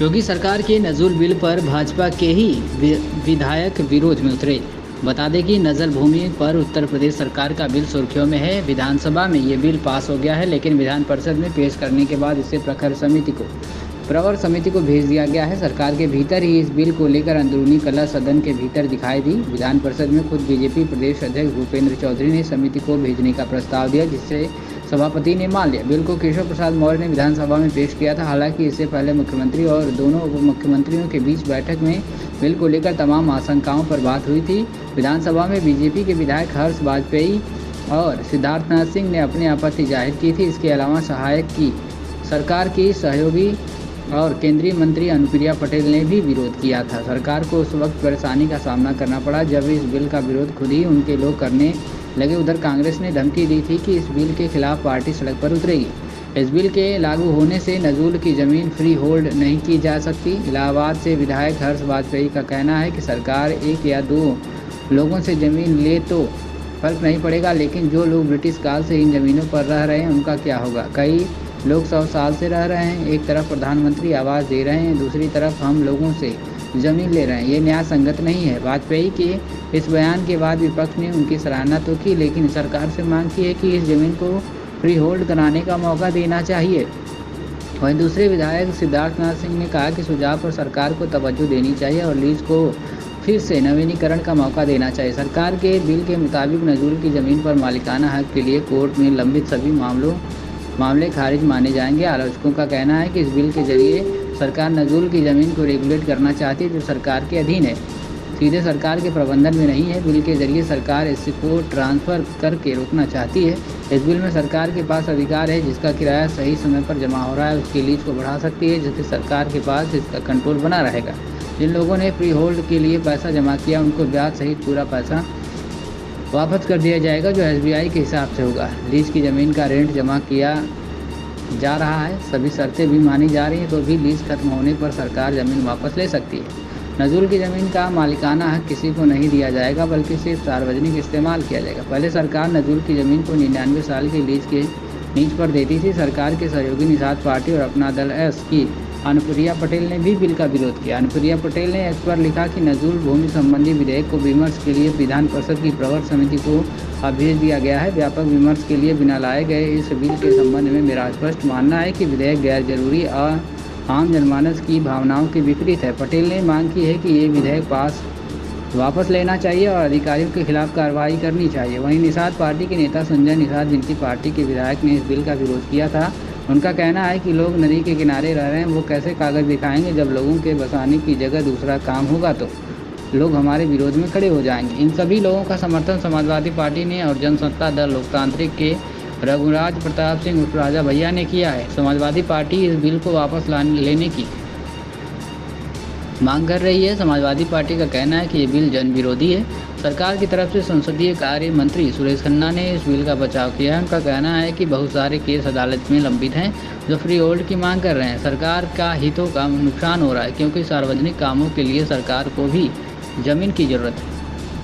योगी सरकार के नज़ुल बिल पर भाजपा के ही विधायक विरोध में उतरे। बता दें कि नज़ल भूमि पर उत्तर प्रदेश सरकार का बिल सुर्खियों में है। विधानसभा में ये बिल पास हो गया है, लेकिन विधान परिषद में पेश करने के बाद इसे प्रवर समिति को भेज दिया गया है। सरकार के भीतर ही इस बिल को लेकर अंदरूनी कलह सदन के भीतर दिखाई दी। विधान परिषद में खुद बीजेपी प्रदेश अध्यक्ष भूपेंद्र चौधरी ने समिति को भेजने का प्रस्ताव दिया, जिससे सभापति ने मान लिया। बिल को केशव प्रसाद मौर्य ने विधानसभा में पेश किया था। हालांकि इससे पहले मुख्यमंत्री और दोनों उप मुख्यमंत्रियों के बीच बैठक में बिल को लेकर तमाम आशंकाओं पर बात हुई थी। विधानसभा में बीजेपी के विधायक हर्ष वाजपेयी और सिद्धार्थनाथ सिंह ने अपनी आपत्ति जाहिर की थी। इसके अलावा सहायक की सरकार की सहयोगी और केंद्रीय मंत्री अनुप्रिया पटेल ने भी विरोध किया था। सरकार को उस वक्त परेशानी का सामना करना पड़ा जब इस बिल का विरोध खुद ही उनके लोग करने लगे। उधर कांग्रेस ने धमकी दी थी कि इस बिल के खिलाफ पार्टी सड़क पर उतरेगी। इस बिल के लागू होने से नज़ुल की ज़मीन फ्री होल्ड नहीं की जा सकती। इलाहाबाद से विधायक हर्ष वाजपेयी का कहना है कि सरकार 1 या 2 लोगों से ज़मीन ले तो फर्क नहीं पड़ेगा, लेकिन जो लोग ब्रिटिश काल से इन ज़मीनों पर रह रहे हैं उनका क्या होगा। कई लोग 100 साल से रह रहे हैं। एक तरफ प्रधानमंत्री आवास दे रहे हैं, दूसरी तरफ हम लोगों से ज़मीन ले रहे हैं। ये न्याय संगत नहीं है। वाजपेयी के इस बयान के बाद विपक्ष ने उनकी सराहना तो की, लेकिन सरकार से मांग की है कि इस ज़मीन को फ्री होल्ड कराने का मौका देना चाहिए। वहीं दूसरे विधायक सिद्धार्थनाथ सिंह ने कहा कि सुझाव पर सरकार को तवज्जो देनी चाहिए और लीज को फिर से नवीनीकरण का मौका देना चाहिए। सरकार के बिल के मुताबिक नज़ुल की ज़मीन पर मालिकाना हक के लिए कोर्ट में लंबित सभी मामले खारिज माने जाएंगे। आलोचकों का कहना है कि इस बिल के जरिए सरकार नज़ुल की ज़मीन को रेगुलेट करना चाहती है, जो सरकार के अधीन है, सीधे सरकार के प्रबंधन में नहीं है। बिल के जरिए सरकार इसको ट्रांसफ़र करके रोकना चाहती है। इस बिल में सरकार के पास अधिकार है, जिसका किराया सही समय पर जमा हो रहा है उसकी लीज को बढ़ा सकती है, जिससे सरकार के पास इसका कंट्रोल बना रहेगा। जिन लोगों ने फ्री होल्ड के लिए पैसा जमा किया उनको ब्याज सहित पूरा पैसा वापस कर दिया जाएगा, जो SBI के हिसाब से होगा। लीज की ज़मीन का रेंट जमा किया जा रहा है, सभी शर्तें भी मानी जा रही हैं, तो भी लीज खत्म होने पर सरकार ज़मीन वापस ले सकती है। नज़ुल की ज़मीन का मालिकाना हक किसी को नहीं दिया जाएगा, बल्कि सिर्फ सार्वजनिक इस्तेमाल किया जाएगा। पहले सरकार नज़ुल की ज़मीन को 99 साल की लीज के नीच पर देती थी। सरकार के सहयोगी निषाद पार्टी और अपना दल एस की अनुप्रिया पटेल ने भी बिल का विरोध किया। अनुप्रिया पटेल ने एक्स पर लिखा कि नज़ुल भूमि संबंधी विधेयक को विमर्श के लिए विधान परिषद की प्रवर समिति को भेज दिया गया है। व्यापक विमर्श के लिए बिना लाए गए इस बिल के संबंध में मेरा स्पष्ट मानना है कि विधेयक गैर जरूरी और आम जनमानस की भावनाओं के विपरीत है। पटेल ने मांग की है कि ये विधेयक वापस लेना चाहिए और अधिकारियों के खिलाफ कार्रवाई करनी चाहिए। वहीं निषाद पार्टी के नेता संजय निषाद, जिनकी पार्टी के विधायक ने इस बिल का विरोध किया था, उनका कहना है कि लोग नदी के किनारे रह रहे हैं, वो कैसे कागज़ दिखाएंगे। जब लोगों के बसाने की जगह दूसरा काम होगा तो लोग हमारे विरोध में खड़े हो जाएंगे। इन सभी लोगों का समर्थन समाजवादी पार्टी ने और जनसत्ता दल लोकतांत्रिक के रघुराज प्रताप सिंह उर्फ राजा भैया ने किया है। समाजवादी पार्टी इस बिल को वापस लेने की मांग कर रही है। समाजवादी पार्टी का कहना है कि ये बिल जन विरोधी है। सरकार की तरफ से संसदीय कार्य मंत्री सुरेश खन्ना ने इस बिल का बचाव किया है। उनका कहना है कि बहुत सारे केस अदालत में लंबित हैं जो फ्री होल्ड की मांग कर रहे हैं। सरकार का हितों का नुकसान हो रहा है, क्योंकि सार्वजनिक कामों के लिए सरकार को भी ज़मीन की ज़रूरत है।